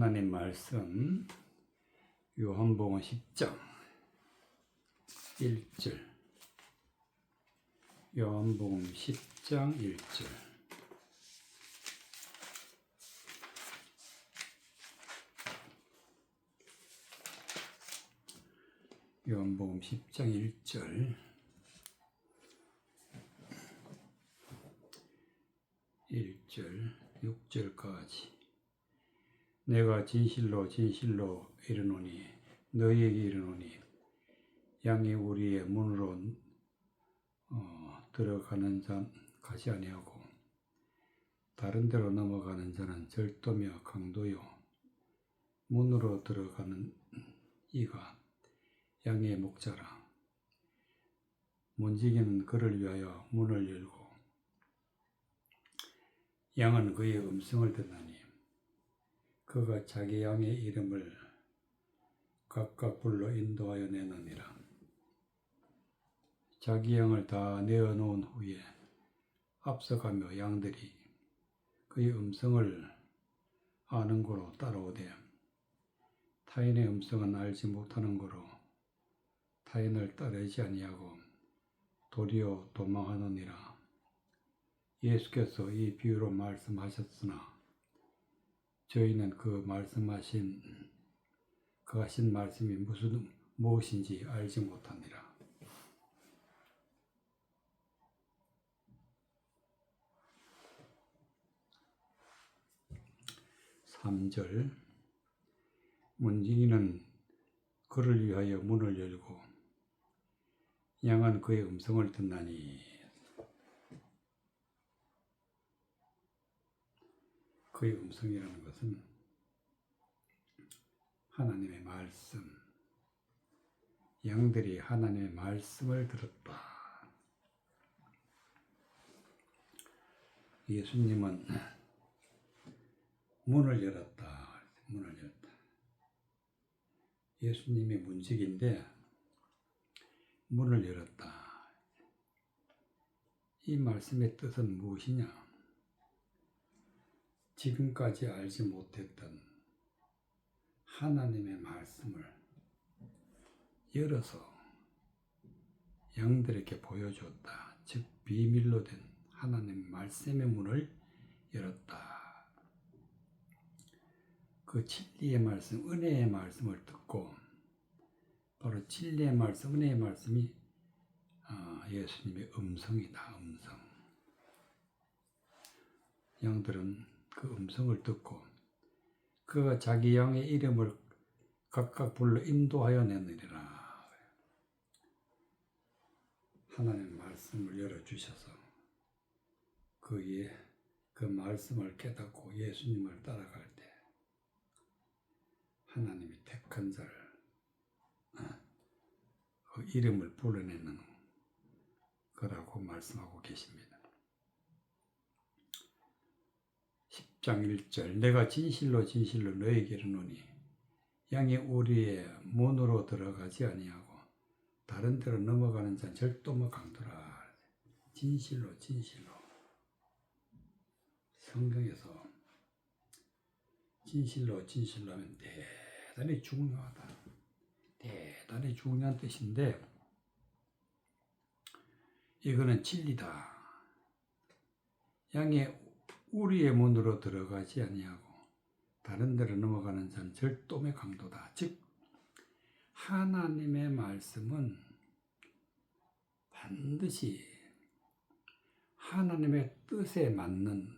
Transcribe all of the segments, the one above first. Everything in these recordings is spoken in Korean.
하나님 말씀 요한복음 10장 1절 요한복음 10장 1절 요한복음 10장 1절 1절 6절까지 내가 진실로 이르노니 너희에게 이르노니 양이 우리의 문으로 들어가는 자 가지 아니하고 다른 데로 넘어가는 자는 절도며 강도요 문으로 들어가는 이가 양의 목자라. 문지기는 그를 위하여 문을 열고 양은 그의 음성을 듣나니 그가 자기 양의 이름을 각각 불러 인도하여 내느니라. 자기 양을 다 내어놓은 후에 앞서가며 양들이 그의 음성을 아는 고로 따라오되 타인의 음성은 알지 못하는 고로 타인을 따르지 아니하고 도리어 도망하느니라. 예수께서 이 비유로 말씀하셨으나 저희는 그 하신 말씀이 무엇인지 알지 못하니라. (3절) 문지기는 그를 위하여 문을 열고 양은 그의 음성을 듣나니 그의 음성이라는 것은 하나님의 말씀, 양들이 하나님의 말씀을 들었다. 예수님은 문을 열었다. 예수님이 문지기인데 문을 열었다. 이 말씀의 뜻은 무엇이냐? 지금까지 알지 못했던 하나님의 말씀을 열어서 양들에게 보여줬다. 즉 비밀로 된 하나님 말씀의 문을 열었다. 그 진리의 말씀, 은혜의 말씀을 듣고 바로 진리의 말씀, 은혜의 말씀이 예수님의 음성이다. 음성. 양들은 그 음성을 듣고 그가 자기 양의 이름을 각각 불러 인도하여 내느니라. 하나님의 말씀을 열어주셔서 그 말씀을 깨닫고 예수님을 따라갈 때 하나님이 택한 자를 그 이름을 불러내는 거라고 말씀하고 계십니다. 10장 1절 내가 진실로 너에게 이르노니 양이 우리의 문으로 들어가지 아니하고 다른 데로 넘어가는 자는 절도며 강도라. 진실로 성경에서 진실로 하면 대단히 중요하다. 대단히 중요한 뜻인데 이거는 진리다. 양이 우리의 문으로 들어가지 아니하고 다른 데로 넘어가는 자는 절도의 강도다. 즉 하나님의 말씀은 반드시 하나님의 뜻에 맞는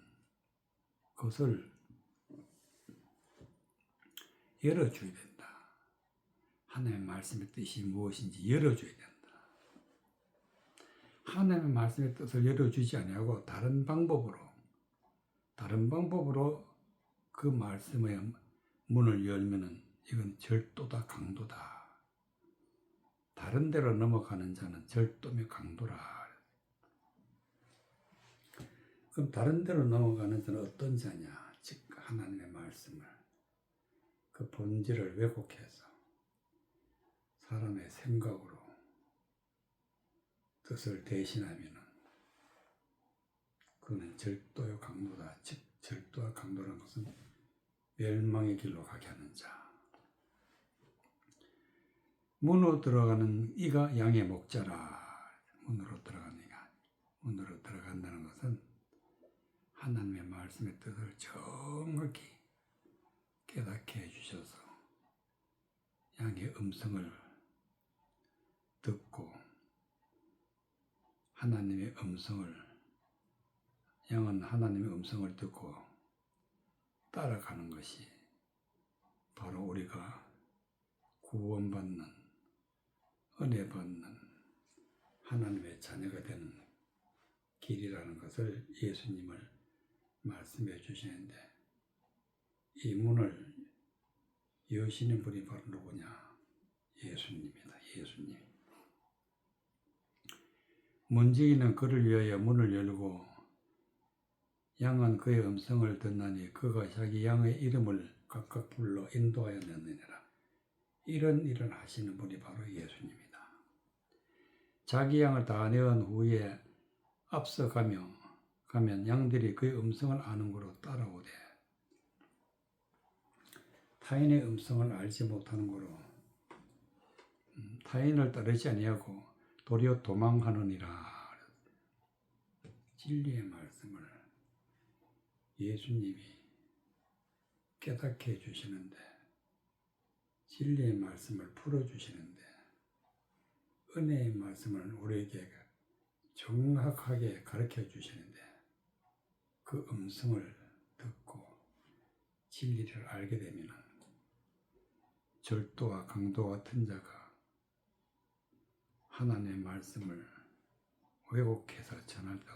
것을 열어줘야 된다. 하나님의 말씀의 뜻이 무엇인지 열어줘야 된다. 하나님의 말씀의 뜻을 열어주지 아니하고 다른 방법으로 그 말씀의 문을 열면은 이건 절도다, 강도다. 다른 데로 넘어가는 자는 절도며 강도라. 그럼 다른 데로 넘어가는 자는 어떤 자냐? 즉 하나님의 말씀을 그 본질을 왜곡해서 사람의 생각으로 뜻을 대신하면은 그는 절도요 강도다. 즉 절도와 강도라는 것은 멸망의 길로 가게 하는 자. 문으로 들어가는 이가 양의 목자라. 문으로 들어가는 이가. 문으로 들어간다는 것은 하나님의 말씀의 뜻을 정확히 깨닫게 해주셔서 양의 음성을 듣고 하나님의 음성을, 양은 하나님의 음성을 듣고 따라가는 것이 바로 우리가 구원받는, 은혜 받는 하나님의 자녀가 되는 길이라는 것을 예수님을 말씀해 주시는데, 이 문을 여시는 분이 바로 누구냐? 예수님입니다. 예수님. 문지기는 그를 위하여 문을 열고 양은 그의 음성을 듣나니 그가 자기 양의 이름을 각각 불러 인도하여 내느니라. 이런 일을 하시는 분이 바로 예수님이다. 자기 양을 다 내은 후에 앞서 가면 양들이 그의 음성을 아는 거로 따라오되 타인의 음성을 알지 못하는 거로 타인을 따르지 아니하고 도리어 도망하느니라. 진리의 말씀을 예수님이 깨닫게 해주시는데, 진리의 말씀을 풀어주시는데, 은혜의 말씀을 우리에게 정확하게 가르쳐 주시는데, 그 음성을 듣고 진리를 알게 되면 절도와 강도 같은 자가 하나님의 말씀을 왜곡해서 전할 때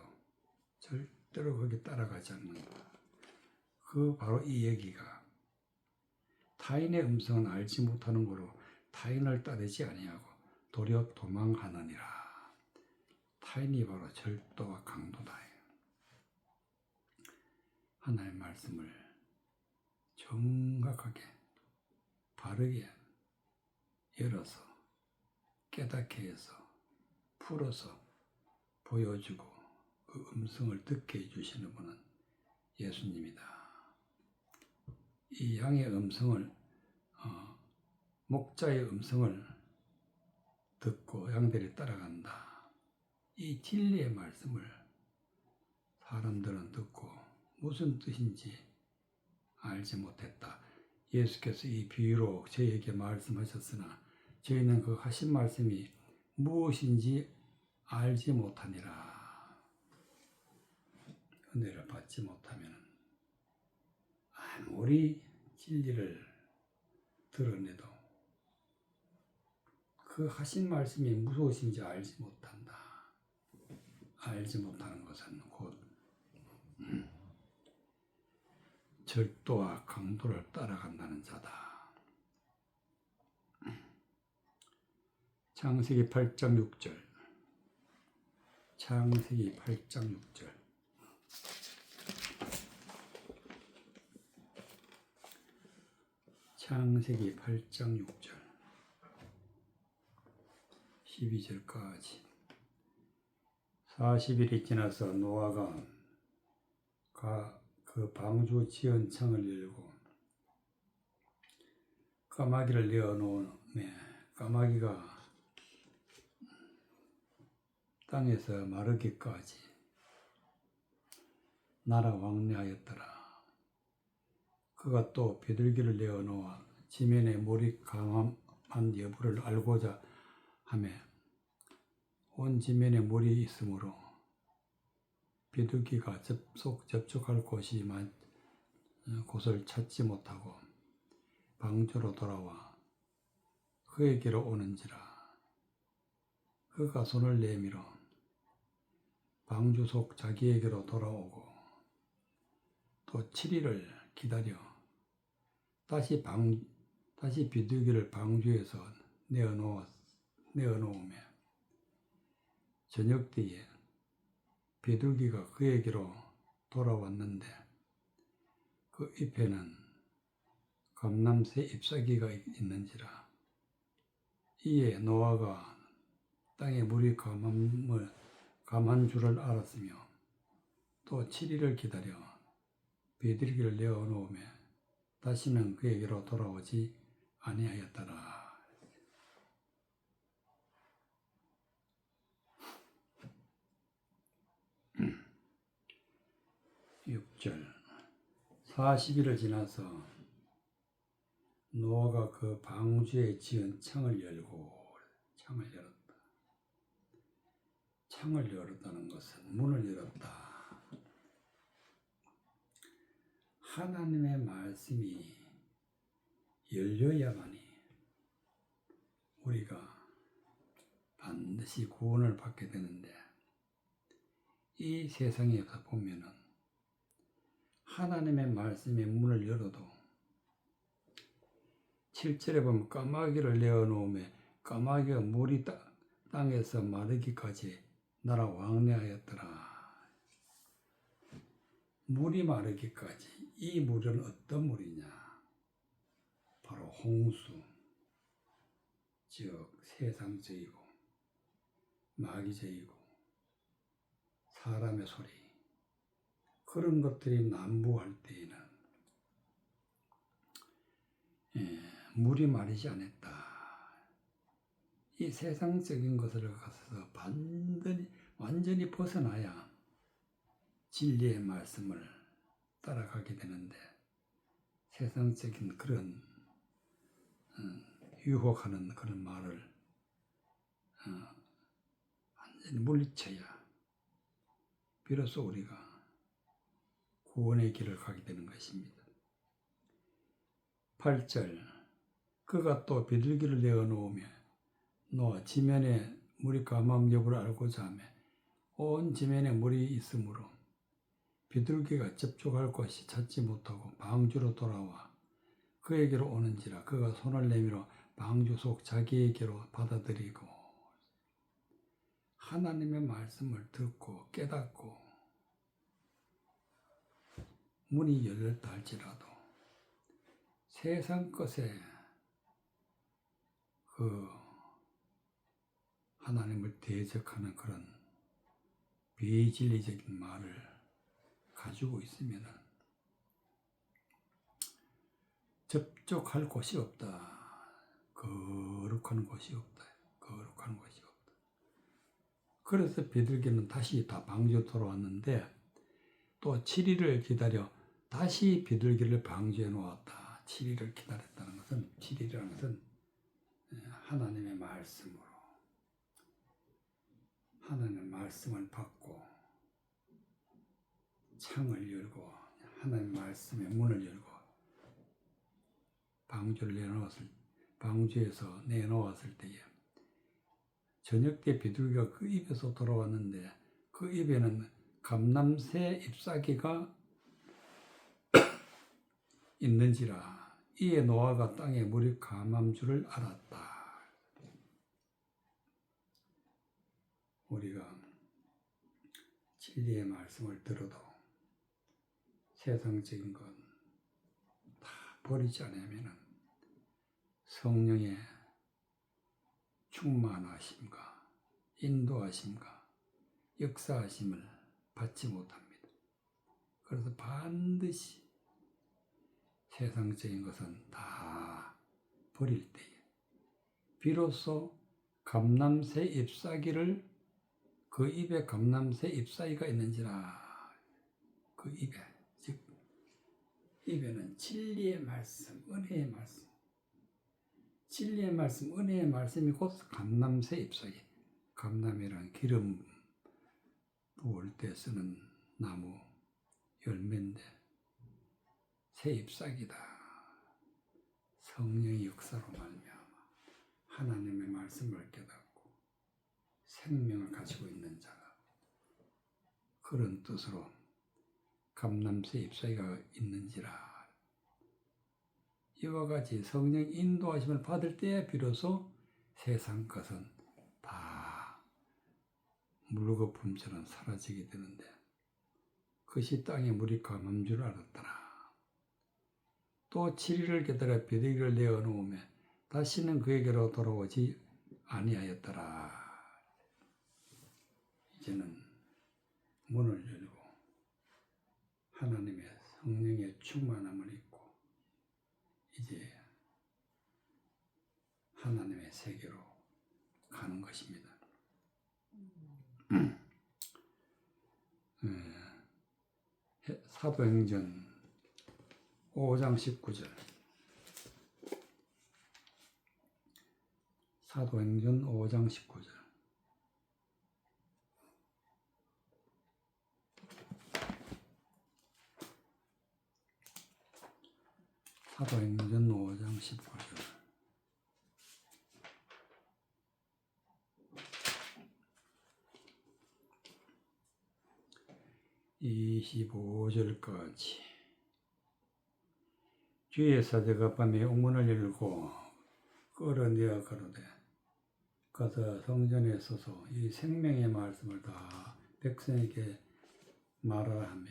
절대로 거기 따라가지 않는다. 그 바로 이 얘기가 타인의 음성은 알지 못하는 거로 타인을 따르지 아니하고 도리어 도망하느니라. 타인이 바로 절도와 강도다. 하나님의 말씀을 정확하게 바르게 열어서 깨닫게 해서 풀어서 보여주고 그 음성을 듣게 해주시는 분은 예수님이다. 이 양의 음성을, 목자의 음성을 듣고 양들이 따라간다. 이 진리의 말씀을 사람들은 듣고 무슨 뜻인지 알지 못했다. 예수께서 이 비유로 저희에게 말씀하셨으나 저희는 그 하신 말씀이 무엇인지 알지 못하니라. 은혜를 받지 못하면 아무리 진리를 드러내도 그 하신 말씀이 무엇인지 알지 못한다. 알지 못하는 것은 곧 절도와 강도를 따라간다는 자다. 창세기 8장 6절. 창세기 8장 6절. 창세기 8장 6절. 12절까지. 40일이 지나서 노아가 그 방주 지은 창을 열고 까마귀를 내어놓음에 까마귀가 땅에서 마르기까지 날아왕래하였더라. 그가 또 비둘기를 내어놓아 지면에 물이 강함한 여부를 알고자 하며 온 지면에 물이 있으므로 비둘기가 접촉할 곳을 찾지 못하고 방주로 돌아와 그에게로 오는지라. 그가 손을 내밀어 방주 속 자기에게로 돌아오고 또 7일을 기다려 다시 비둘기를 방주에서 내어놓으며 저녁 때에 비둘기가 그에게로 돌아왔는데 그 잎에는 감람새 잎사귀가 있는지라. 이에 노아가 땅에 물이 감한 줄을 알았으며 또 7일을 기다려 비둘기를 내어놓으며 다시는 그에게로 돌아오지 아니하였더라. 6절 40일을 지나서 노아가 그 방주에 지은 창을 열었다. 창을 열었다는 것은 문을 열었다. 하나님의 말씀이 열려야만이 우리가 반드시 구원을 받게 되는데, 이 세상에서 보면은 하나님의 말씀의 문을 열어도 7절에 보면 까마귀를 내어놓으며 까마귀가 물이 땅에서 마르기까지 나라 왕래하였더라. 물이 마르기까지. 이 물은 어떤 물이냐? 바로 홍수, 즉 세상적이고 마귀적이고 사람의 소리, 그런 것들이 난무할 때에는 물이 마르지 않았다. 이 세상적인 것을 가서 완전히 벗어나야 진리의 말씀을 따라가게 되는데, 세상적인 그런 유혹하는 그런 말을 완전히 물리쳐야 비로소 우리가 구원의 길을 가게 되는 것입니다. 8절 그가 또 비둘기를 내어놓으며 노아 지면에 물이 감암 여부를 알고자 하며 온 지면에 물이 있으므로 비둘기가 접촉할 곳이 찾지 못하고 방주로 돌아와 그에게로 오는지라 그가 손을 내밀어 방주 속 자기에게로 받아들이고. 하나님의 말씀을 듣고 깨닫고 문이 열렸다 할지라도 세상 것에 그 하나님을 대적하는 그런 비진리적인 말을 가지고 있으면 접촉할 곳이 없다. 거룩한 곳이 없다. 거룩한 곳이 없다. 그래서 비둘기는 다시 다 방주에 돌아왔는데 또 7일을 기다려 다시 비둘기를 방주에 놓았다. 7일을 기다렸다는 것은, 7일이라는 것은 하나님의 말씀으로 하나님의 말씀을 받고 창을 열고 하나님의 말씀의 문을 열고 방주에서 내놓았을 때에 저녁 때 비둘기가 그 입에서 돌아왔는데 그 입에는 감람새 잎사귀가 있는지라 이에 노아가 땅에 물이 감암 줄을 알았다. 우리가 진리의 말씀을 들어도 세상적인 건 다 버리지 않으면 성령의 충만하심과 인도하심과 역사하심을 받지 못합니다. 그래서 반드시 세상적인 것은 다 버릴 때에 비로소 감람새 잎사귀를, 그 입에 감람새 잎사귀가 있는지라, 그 입에, 즉 입에는 진리의 말씀, 은혜의 말씀, 진리의 말씀, 은혜의 말씀이 곧 감람새 잎사귀. 감람이란 기름 부을 때 쓰는 나무 열매인데 새 잎사귀다. 성령의 역사로 말미암아 하나님의 말씀을 깨닫고 생명을 가지고 있는 자가, 그런 뜻으로 감람새 잎사귀가 있는지라. 이와 같이 성령 인도하심을 받을 때에 비로소 세상 것은 다 물거품처럼 사라지게 되는데, 그것이 땅에 물이 감은 줄 알았더라. 또 7일을 기다려 비둘기를 내어놓으며 다시는 그에게로 돌아오지 아니하였더라. 이제는 문을 열고 하나님의 성령의 충만함을 입고 하나님의 세계로 가는 것입니다. 사도행전 5장 19절. 사도행전 5장 19절. 사도행전 5장 19절. 25절까지. 주의 사제가 밤에 옥문을 열고 끌어내어 가로되 가서 성전에 서서 이 생명의 말씀을 다 백성에게 말하라 하며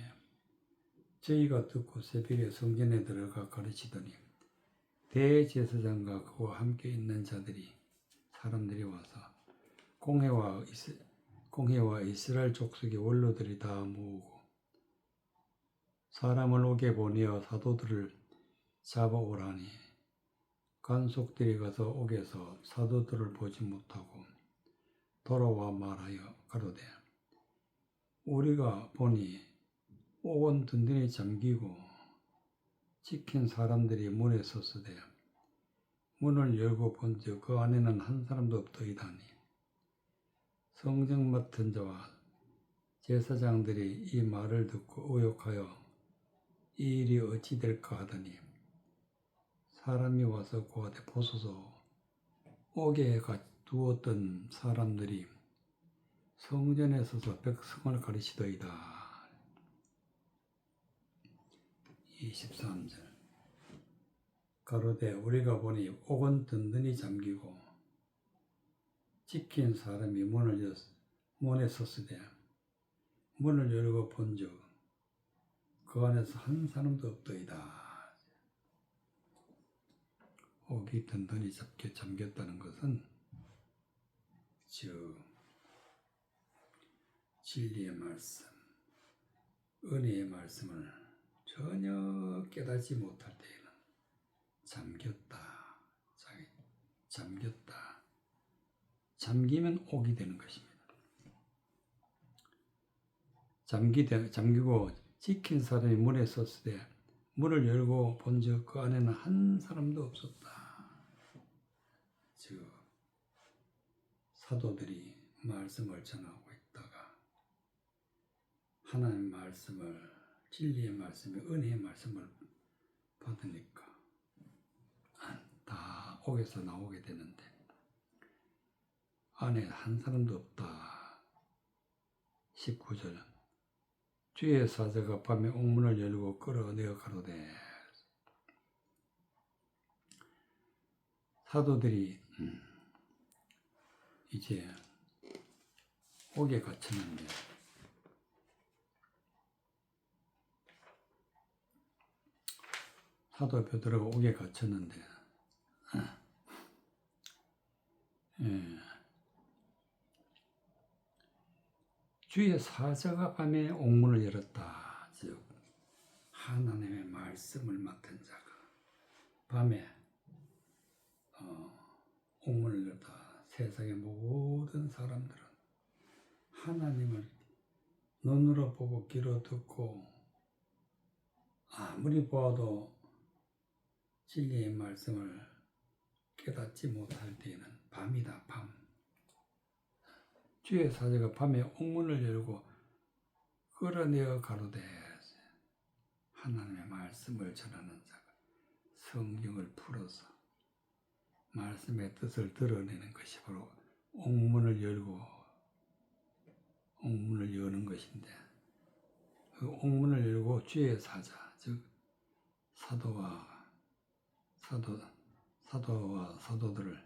저희가 듣고 새벽에 성전에 들어가 가르치더니 대제사장과 그와 함께 있는 사람들이 와서 공회와 이스라엘 족속의 원로들이 다 모으고 사람을 오게 보내어 사도들을 잡아오라니 관속들이 가서 옥에서 사도들을 보지 못하고 돌아와 말하여 가로되 우리가 보니 옥은 든든히 잠기고 지킨 사람들이 문에 섰으되 문을 열고 본즉 그 안에는 한 사람도 없더이다니 성정 맡은 자와 제사장들이 이 말을 듣고 의혹하여 이 일이 어찌 될까 하더니 사람이 와서 고하되 보소서 옥에 두었던 사람들이 성전에 서서 백성을 가르치더이다. 23절. 가로되 우리가 보니 옥은 든든히 잠기고 지킨 사람이 문에 섰으되 문을 열고 본즉 그 안에서 한 사람도 없더이다. 옥이 든든히 잠겼다는 것은 즉 진리의 말씀, 은혜의 말씀을 전혀 깨닫지 못할 때에는 잠겼다. 잠기면 옥이 되는 것입니다. 잠기고 지킨 사람이 문에 섰을 때 문을 열고 본즉 그 안에는 한 사람도 없었다. 즉 사도들이 말씀을 전하고 있다가 하나님의 말씀을 진리의 말씀을 은혜의 말씀을 받으니까 다 옥에서 나오게 되는데 안에 한 사람도 없다. 19절. 주의 사자가 밤에 옥문을 열고 끌어내어 가로되 사도들이 이제 옥에 갇혔는데 사도 베드로가 옥에 갇혔는데 주의 사자가 밤에 옥문을 열었다. 즉 하나님의 말씀을 맡은 자가 밤에 옥문을 열었다. 세상의 모든 사람들은 하나님을 눈으로 보고 귀로 듣고 아무리 보아도 진리의 말씀을 깨닫지 못할 때에는 밤이다. 밤. 주의 사자가 밤에 옥문을 열고 끌어내어 가로되 하나님의 말씀을 전하는 자가 성경을 풀어서 말씀의 뜻을 드러내는 것이 바로 옥문을 여는 것인데 그 옥문을 열고 주의 사자 즉 사도와 사도들을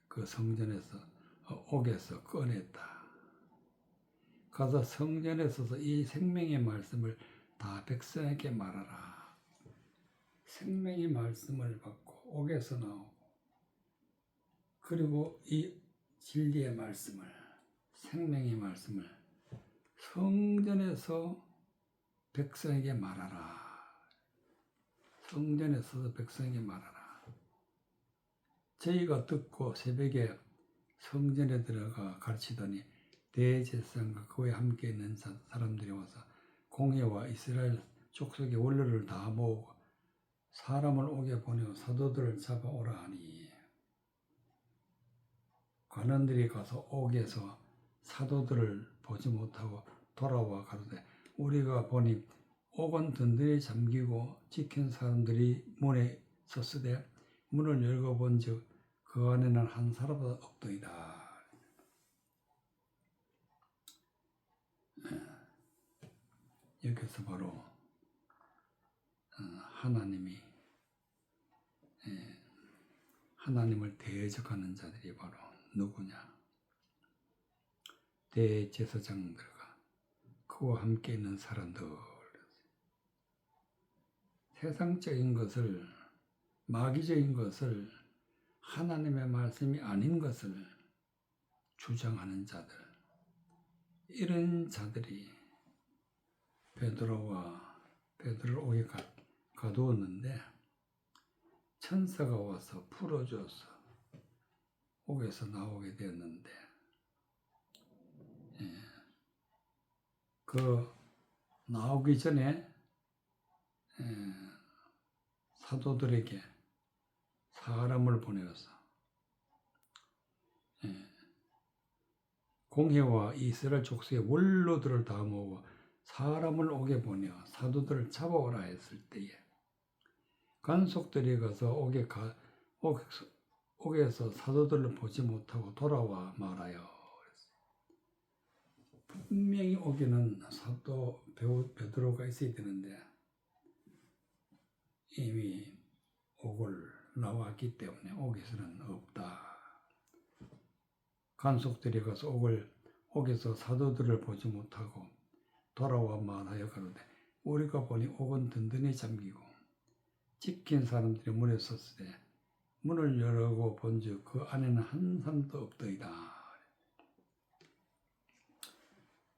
그 성전에서 옥에서 꺼냈다. 가서 성전에 서서 이 생명의 말씀을 다 백성에게 말하라. 생명의 말씀을 받고 옥에서 나오고 그리고 이 진리의 말씀을 생명의 말씀을 성전에서 백성에게 말하라. 성전에 서서 백성에게 말하라. 저희가 듣고 새벽에 성전에 들어가 가르치더니 대제사장과 그와 함께 있는 사람들이 와서 공회와 이스라엘 족속의 원로를 다 모으고 사람을 오게 보내어 사도들을 잡아오라 하니 관원들이 가서 옥에서 사도들을 보지 못하고 돌아와 가로되 우리가 보니 옥은 든든히 잠기고 지킨 사람들이 문에 섰으되 문을 열고 본즉 그 안에는 한 사람도 없더이다. 여기서 바로 하나님이 하나님을 대적하는 자들이 바로 누구냐? 대제사장들과 그와 함께 있는 사람들. 세상적인 것을, 마귀적인 것을, 하나님의 말씀이 아닌 것을 주장하는 자들, 이런 자들이 베드로를 옥에 가두었는데 천사가 와서 풀어줘서 옥에서 나오게 되었는데 그 나오기 전에 사도들에게 사람을 보내어서 공회와 이스라엘 족속의 원로들을 다 모으고 사람을 옥에 보내어 사도들을 잡아오라 했을 때에 간속들이 가서 옥에서 사도들을 보지 못하고 돌아와 말하여 분명히 옥에는 사도 베드로가 있어야 되는데 이미 옥을 나왔기 때문에 옥에서는 없다. 간속들이 가서 옥에서 사도들을 보지 못하고 돌아와 말하여 가로되 우리가 보니 옥은 든든히 잠기고 지킨 사람들이 문에 섰으되 문을 열고 본즉 그 안에는 한 사람도 없더이다.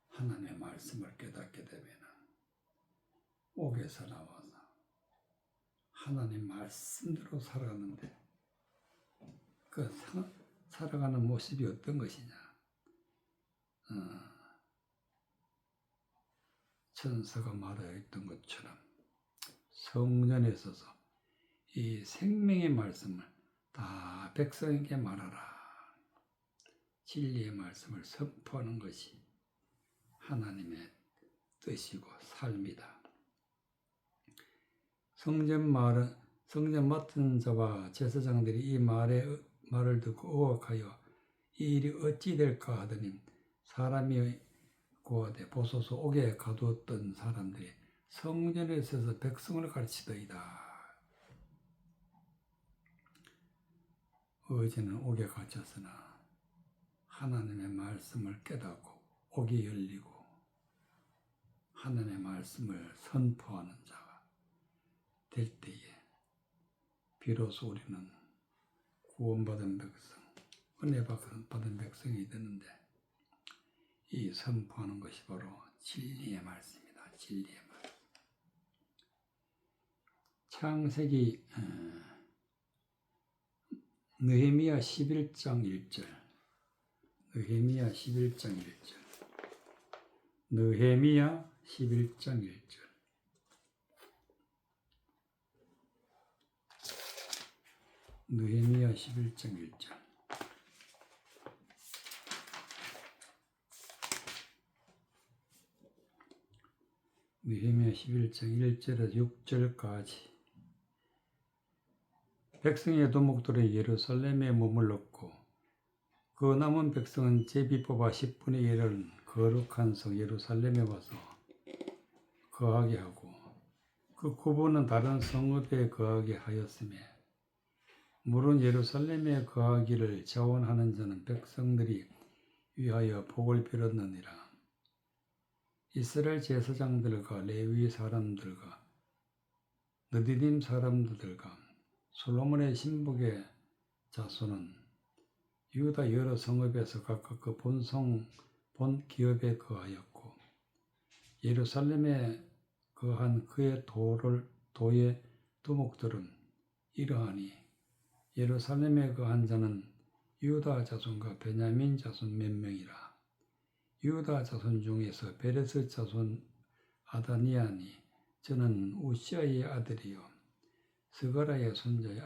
하나님의 말씀을 깨닫게 되면 옥에서 나와서 하나님 말씀대로 살아가는데 그 살아가는 모습이 어떤 것이냐? 천사가 말하였던 것처럼 성전에 서서 이 생명의 말씀을 다 백성에게 말하라. 진리의 말씀을 선포하는 것이 하나님의 뜻이고 삶이다. 성전 맡은 자와 제사장들이 이 말을 듣고 의혹하여 이 일이 어찌 될까 하더니 사람이 고하되 보소서 옥에 가두었던 사람들이 성전에 있어서 백성을 가르치더이다. 어제는 옥에 갇혔으나 하나님의 말씀을 깨닫고 옥이 열리고 하나님의 말씀을 선포하는 자가 될 때에 비로소 우리는 구원받은 백성, 은혜 받은 백성이 되는데 이 선포하는 것이 바로 진리의 말씀이다. 진리의 말씀. 창세기 느헤미야 11장 1절 느헤미야 11장 1절 느헤미야 11장 1절 느헤미야 11장 1절 느헤미야 11장 1절에서 6절까지 백성의 도목들이 예루살렘에 머물렀고 그 남은 백성은 제비 뽑아 10분의 1은 거룩한 성 예루살렘에 와서 거하게 하고 그 9분은 다른 성읍에 거하게 하였으며 물은 예루살렘에 거하기를 자원하는 자는 백성들이 위하여 복을 빌었느니라. 이스라엘 제사장들과 레위 사람들과 느디님 사람들과 솔로몬의 신복의 자손은 유다 여러 성읍에서 각각 그 본 기업에 거하였고 예루살렘에 거한 그의 도의 두목들은 이러하니 예루살렘에 거한 자는 유다 자손과 베냐민 자손 몇 명이라. 유다 자손 중에서 베레스 자손 아다니아니 저는 우시아의 아들이요 스가라의 손자요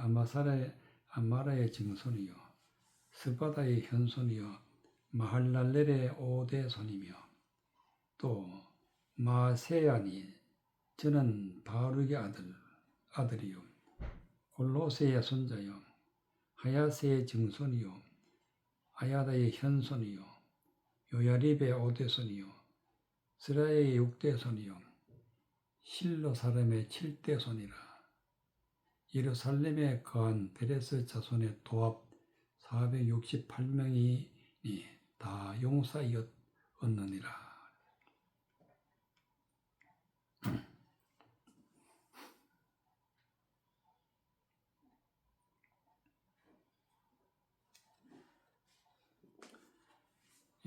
아마라의 증손이요 스바다의 현손이요 마할랄렐의 오대손이며 또 마세야니 저는 바룩의 아들이요 골로세의 손자요 하야세의 증손이요 아야다의 현손이요 요야립의 오대손이요 스라의 육대손이요 실로 사람의 칠대손이라. 예루살렘에 거한 베레스 자손의 도합 468명이 다 용사였느니라.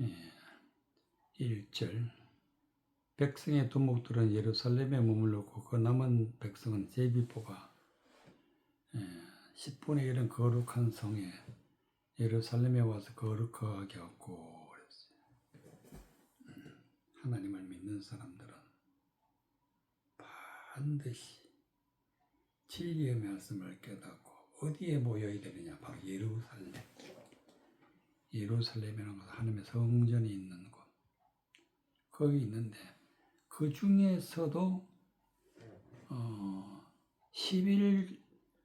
예, 1절 백성의 두목들은 예루살렘에 머물렀고 그 남은 백성은 제비 뽑아 10분의 1은 거룩한 성에 예루살렘에 와서 거룩하게 하고 그랬어요. 하나님을 믿는 사람들은 반드시 진리의 말씀을 깨닫고 어디에 모여야 되느냐? 바로 예루살렘. 예루살렘이라는 것은 하나님의 성전이 있는 곳. 거기 있는데 그 중에서도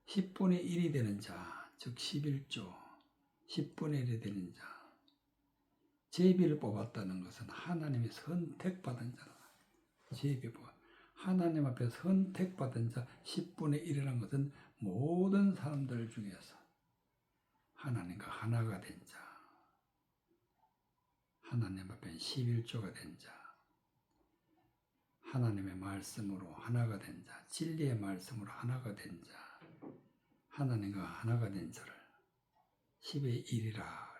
10분의 1이 되는 자, 즉 11조, 10분의 1이 되는 자, 제비를 뽑았다는 것은 하나님이 선택받은 자다. 제비 뽑아. 하나님 앞에 선택받은 자 10분의 1이라는 것은 모든 사람들 중에서 하나님과 하나가 된 자, 하나님 앞에 11조가 된 자, 하나님의 말씀으로 하나가 된 자, 진리의 말씀으로 하나가 된 자, 하나님과 하나가 된 자를 10의 1이라.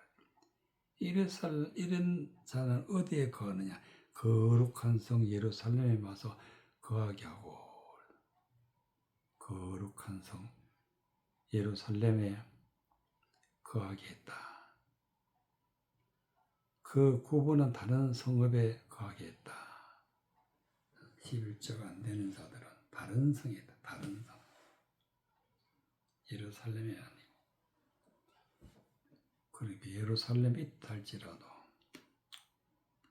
이런 자는 어디에 거하느냐? 거룩한 성 예루살렘에 와서 거하게 하고, 거룩한 성 예루살렘에 거하게 했다. 그 구분은 다른 성읍에 거하게 했다. 11조가 안 되는 자들은 다른 성이다. 다른 성. 예루살렘이 아니고. 그러니까 예루살렘에 있다 할지라도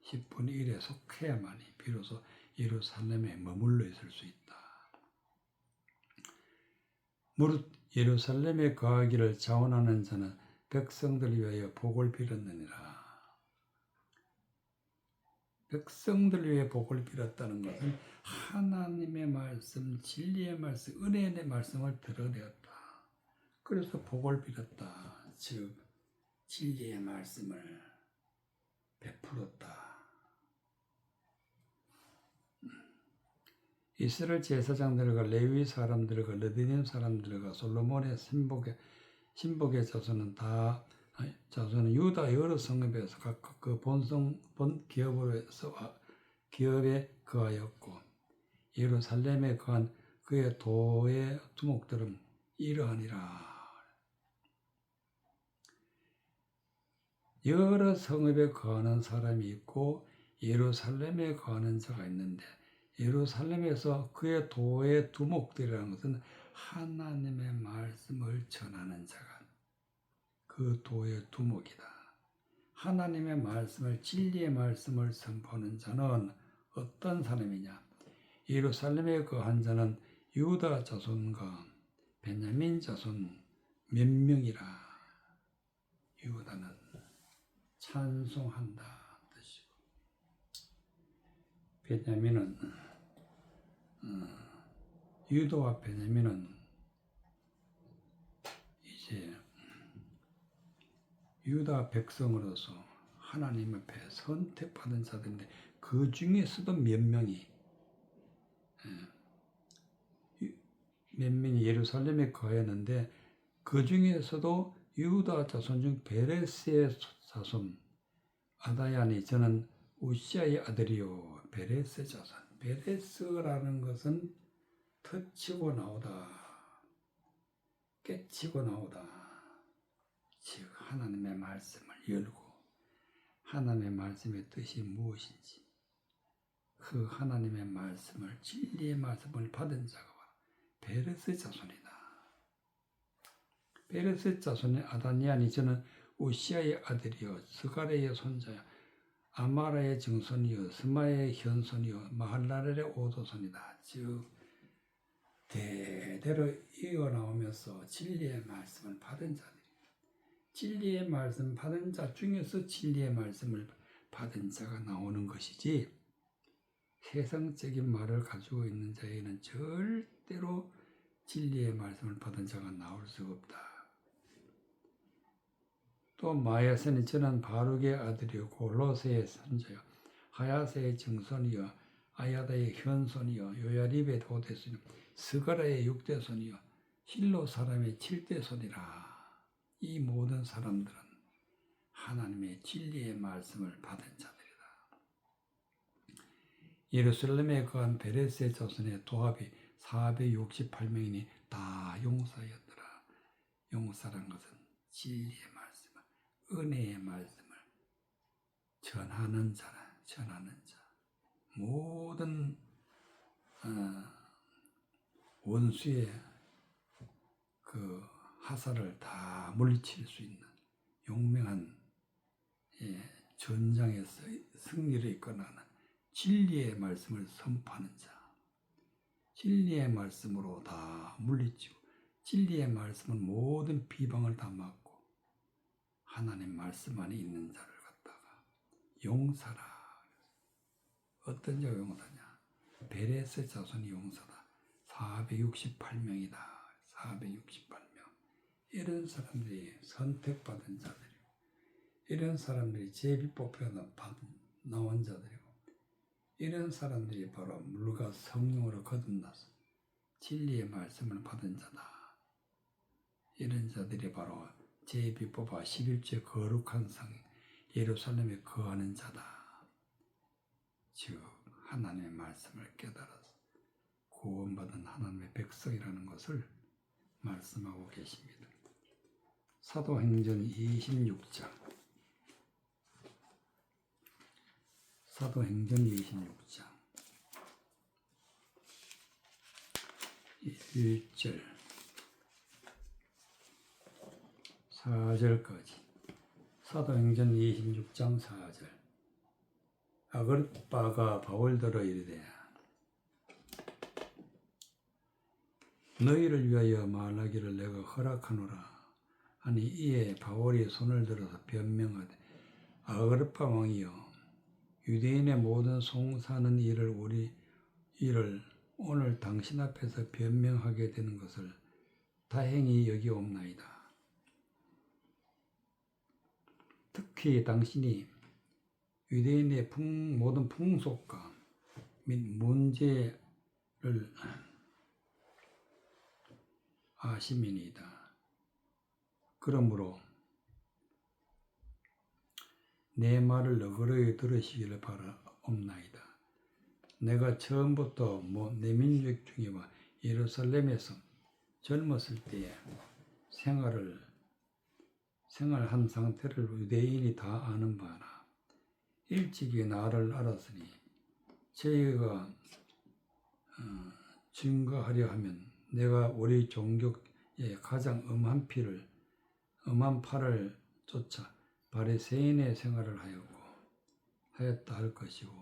10분의 1에 속해야만이 비로소 예루살렘에 머물러 있을 수 있다. 무릇 예루살렘에 거하기를 자원하는 자는 백성들 위하여 복을 빌었느니라. 백성들 위해 복을 빌었다는 것은 하나님의 말씀, 진리의 말씀, 은혜의 말씀을 들어내었다. 그래서 복을 빌었다. 즉 진리의 말씀을 베풀었다. 이스라엘 제사장들과 레위 사람들과 르디님 사람들과 솔로몬의 신복의 자손은 유다 여러 성읍에서 각각 그 본 기업에 거하였고 예루살렘에 거한 그의 도의 두목들은 이러하니라. 여러 성읍에 거하는 사람이 있고 예루살렘에 거하는 자가 있는데 예루살렘에서 그의 도의 두목들이라는 것은 하나님의 말씀을 전하는 자가 그 도의 두목이다. 하나님의 말씀을 진리의 말씀을 선포하는 자는 어떤 사람이냐? 예루살렘에 거한 자는 유다 자손과 베냐민 자손 몇 명이라. 유다는 찬송한다 뜻이고 베냐민은 유다와 베냐민은 이제 유다 백성으로서 하나님 앞에 선택받은 자들인데 그 중에서도 몇 명이 예루살렘에 거했는데 그 중에서도 유다 자손 중 베레스의 자손 아다야니 저는 우시아의 아들이요 베레스 자손. 베레스라는 것은 터치고 나오다, 깨치고 나오다. 즉 하나님의 말씀을 열고 하나님의 말씀의 뜻이 무엇인지 그 하나님의 말씀을 진리의 말씀을 받은 자가 바로 베레스 자손이다. 베레스 자손의 아다니아니 저는 우시아의 아들이요 스가랴의 손자요 아마라의 증손이요 스마의 현손이요 마할랄의 오도손이다. 즉 대대로 이어나오면서 진리의 말씀을 받은 자들, 진리의 말씀 받은 자 중에서 진리의 말씀을 받은 자가 나오는 것이지 세상적인 말을 가지고 있는 자에게는 절대로 진리의 말씀을 받은 자가 나올 수가 없다. 또 마야세는 저는 바룩의 아들이요 골로세의 선조요 하야세의 증손이요 아야다의 현손이요 요야립의 도대손이요 스가랴의 육대손이요 힐로 사람의 칠대손이라. 이 모든 사람들은 하나님의 진리의 말씀을 받은 자들이다. 예루살렘에 거한 베레스의 자손의 도합이 468명이니 다 용사였더라. 용사란 것은 진리의 말씀, 은혜의 말씀을 전하는 자라. 전하는 자. 모든 원수의 그 하사를 다 물리칠 수 있는 용맹한 전장에서 승리를 이끌어가는 진리의 말씀을 선포하는 자. 진리의 말씀으로 다 물리치고 진리의 말씀은 모든 비방을 다 막고 하나님 말씀 안에 있는 자를 갖다가 용사라. 어떤 자가 용사냐? 베레스 자손이 용사다. 468명이다. 468명. 이런 사람들이 선택받은 자들이고 이런 사람들이 제비 뽑혀 나온 자들이고 이런 사람들이 바로 물과 성령으로 거듭나서 진리의 말씀을 받은 자다. 이런 자들이 바로 제비 뽑아 11째 거룩한 성 예루살렘에 거하는 자다. 즉 하나님의 말씀을 깨달아서 구원받은 하나님의 백성이라는 것을 말씀하고 계십니다. 사도행전 26장 사도행전 26장 1절 4절까지 사도행전 26장 4절 아그리빠가 바울더러 이르되 너희를 위하여 말하기를 내가 허락하노라 하니 이에 바울이 손을 들어서 변명하되 아그리빠 왕이여 유대인의 모든 송사하는 일을 오늘 당신 앞에서 변명하게 되는 것을 다행히 여기옵나이다. 특히 당신이 유대인의 모든 풍속과 및 문제를 아심이니이다. 그러므로 내 말을 너그러이 들으시기를 바라옵나이다. 내가 처음부터 내 민족 중에와 예루살렘에서 젊었을 때에 생활한 상태를 유대인이 다 아는 바라. 일찍이 나를 알았으니 저희가 증거하려 하면 내가 우리 종족의 가장 엄한 팔을 쫓아 바리새인의 생활을 하였다 할 것이고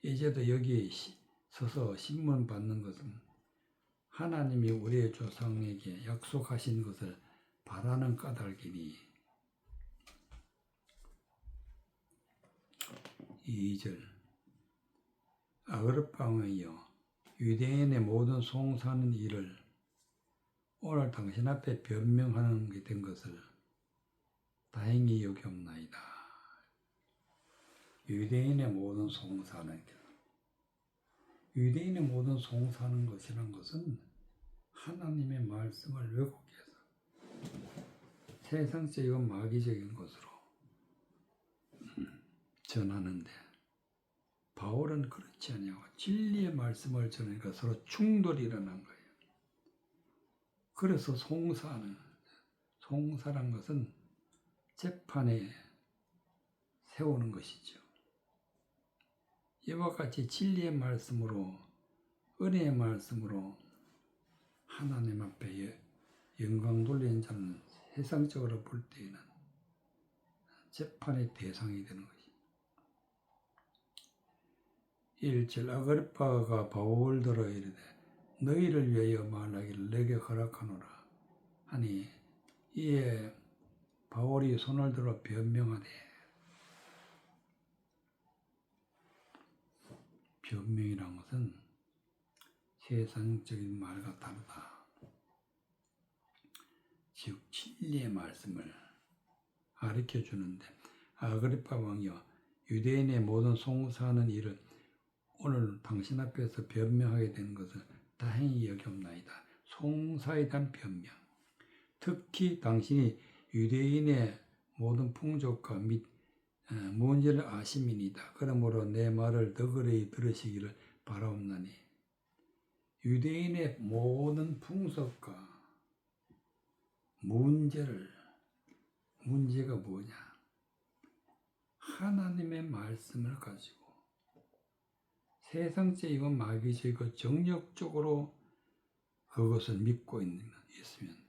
이제도 여기에 서서 신문 받는 것은 하나님이 우리의 조상에게 약속하신 것을 바라는 까닭이니 2절 아그리빠 왕이여 유대인의 모든 송사하는 일을 오늘 당신 앞에 변명하는 게 된 것을 다행히 여기옵나이다. 유대인의 모든 송사하는 것이란 것은 하나님의 말씀을 왜곡해서 세상적이고 마귀적인 것으로 전하는데 바울은 그렇지 아니하고 진리의 말씀을 전하니까 서로 충돌이 일어난 거예요. 그래서 송사란 것은 재판에 세우는 것이죠. 이와 같이 진리의 말씀으로, 은혜의 말씀으로 하나님 앞에 영광 돌리는 자는 세상적으로 볼 때에는 재판의 대상이 되는 것입니다. 1절 아그리빠가 바울더러 이르되 너희를 위하여 말하기를 내게 허락하노라 하니 이에 바울이 손을 들어 변명하되, 변명이란 것은 세상적인 말과 다르다. 즉 진리의 말씀을 가르쳐 주는데, 아그리빠 왕이여 유대인의 모든 송사하는 일을 오늘 당신 앞에서 변명하게 된 것을 다행히 여기옵나이다. 송사에 대한 변명, 특히 당신이 유대인의 모든 풍속과 및 문제를 아심이니이다. 그러므로 내 말을 너그러이 들으시기를 바라옵나니, 유대인의 모든 풍속과 문제가 뭐냐? 하나님의 말씀을 가지고 세상적이고 마귀적이고 정력적으로 그것을 믿고 있으면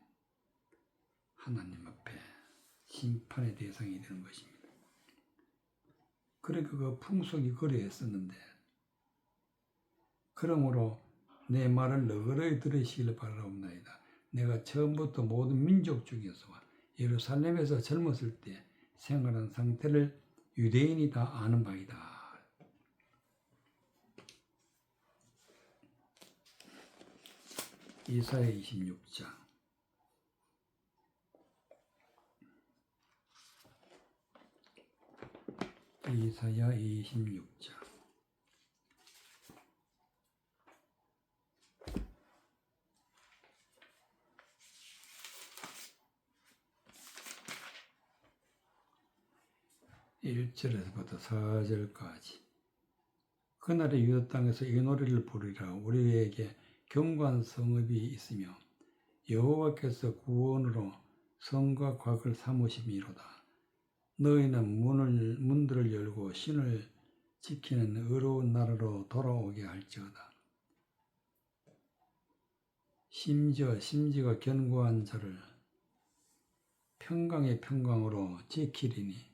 하나님 앞에 심판의 대상이 되는 것입니다. 그러니까 그 풍속이 그러했었는데, 그러므로 내 말을 너그러이 들으시기를 바라옵나이다. 내가 처음부터 모든 민족 중에서 예루살렘에서 젊었을 때 생활한 상태를 유대인이 다 아는 바이다. 이사야 26장. 이사야 26장. 1절에서부터 4절까지. 그날의 유다 땅에서 이 노래를 부르리라. 우리에게 견고한 성읍이 있으며 여호와께서 구원으로 성과 곽을 삼으심이로다. 너희는 문들을 열고 신을 지키는 의로운 나라로 돌아오게 할지어다. 심지가 견고한 자를 평강의 평강으로 지키리니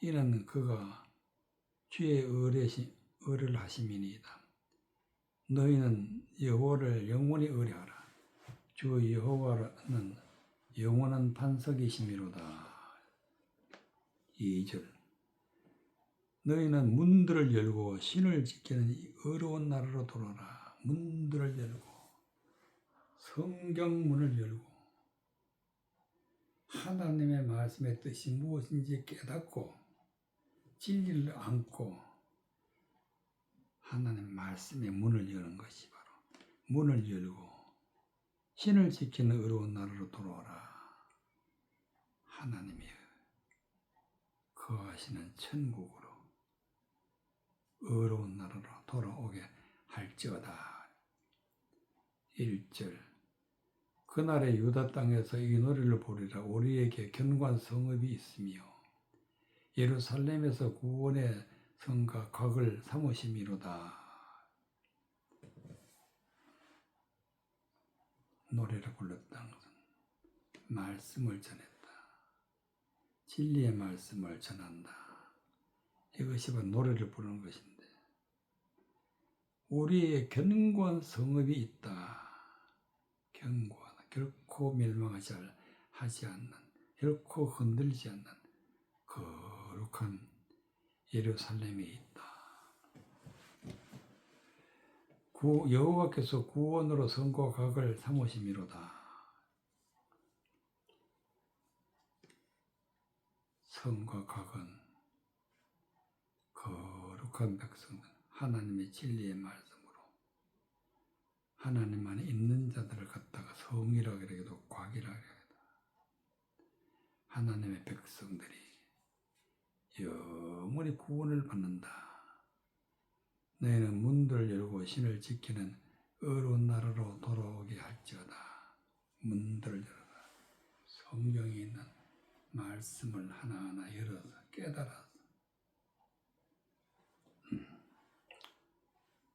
이는 그가 주의 의를 하심이니이다. 너희는 여호와를 영원히 의뢰하라. 주 여호와는 영원한 반석이심이로다. 2절 너희는 문들을 열고 신을 지키는 의로운 나라로 돌아라. 문들을 열고 성경문을 열고 하나님의 말씀의 뜻이 무엇인지 깨닫고 진리를 안고 하나님 말씀의 문을 여는 것이 바로 문을 열고 신을 지키는 의로운 나라로 돌아오라. 하나님이 거하시는 천국으로 의로운 나라로 돌아오게 할지어다. 1절 그날의 유다 땅에서 이 노래를 부르리라. 우리에게 견고한 성읍이 있으며 예루살렘에서 구원의 성과 곽을 삼으심이로다. 노래를 불렀다는 것은 말씀을 전했다. 진리의 말씀을 전한다. 이것이 바로 노래를 부르는 것인데, 우리의 견고한 성읍이 있다. 견고하다. 결코 멸망하지 않는, 결코 흔들리지 않는 거룩한 예루살렘이 있다. 여호와께서 구원으로 성과 곽을 삼으심이로다. 성과 곽은 거룩한 백성들, 하나님의 진리의 말씀으로 하나님 안에 있는 자들을 갖다가 성이라고 해도 곽이라고 해도 하나님의 백성들이 영원히 구원을 받는다. 너희는 문들을 열고 신을 지키는 의로운 나라로 돌아오게 할지어다. 문들을 열어라. 성경에 있는 말씀을 하나하나 열어서 깨달아서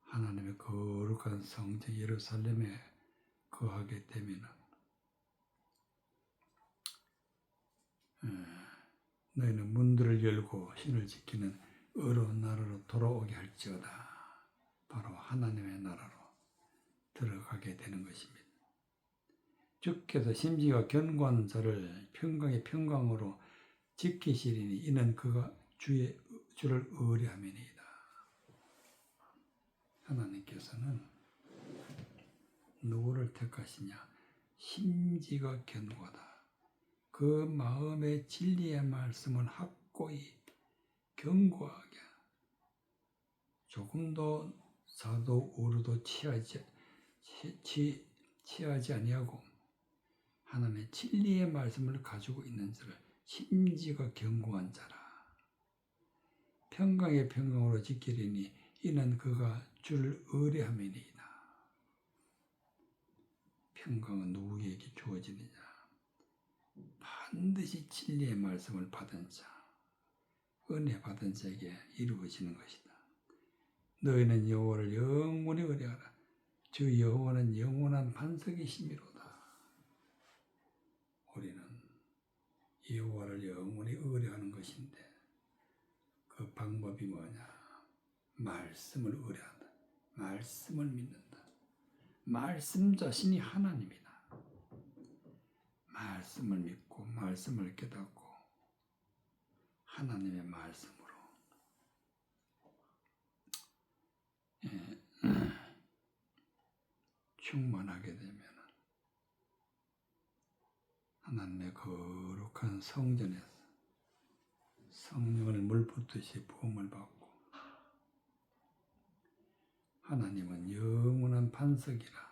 하나님의 거룩한 성전 예루살렘에 거하게 되면 너희는 문들을 열고 신을 지키는 의로운 나라로 돌아오게 할지어다. 바로 하나님의 나라로 들어가게 되는 것입니다. 주께서 심지어 견고한 자를 평강의 평강으로 지키시리니 이는 그가 주를 의뢰함이니이다. 하나님께서는 누구를 택하시냐? 심지가 견고하다. 그 마음의 진리의 말씀을 확고히 견고하게 조금도 사도 오류도 취하지 아니하고 하나님의 진리의 말씀을 가지고 있는 자를 심지가 견고한 자라. 평강의 평강으로 지키리니 이는 그가 주를 의뢰함이니이다. 평강은 누구에게 주어지느냐? 반드시 진리의 말씀을 받은 자, 은혜 받은 자에게 이루어지는 것이다. 너희는 여호와를 영원히 의뢰하라. 주 여호와는 영원한 반석이시미로다. 우리는 여호와를 영원히 의뢰하는 것인데 그 방법이 뭐냐? 말씀을 의뢰한다. 말씀을 믿는다. 말씀 자신이 하나님이다. 말씀을 믿고 말씀을 깨닫고 하나님의 말씀으로 충만하게 되면 하나님의 거룩한 성전에서 성령을 물붓듯이 부음을 받고 하나님은 영원한 반석이라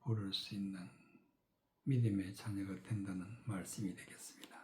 부를 수 있는 믿음의 자녀가 된다는 말씀이 되겠습니다.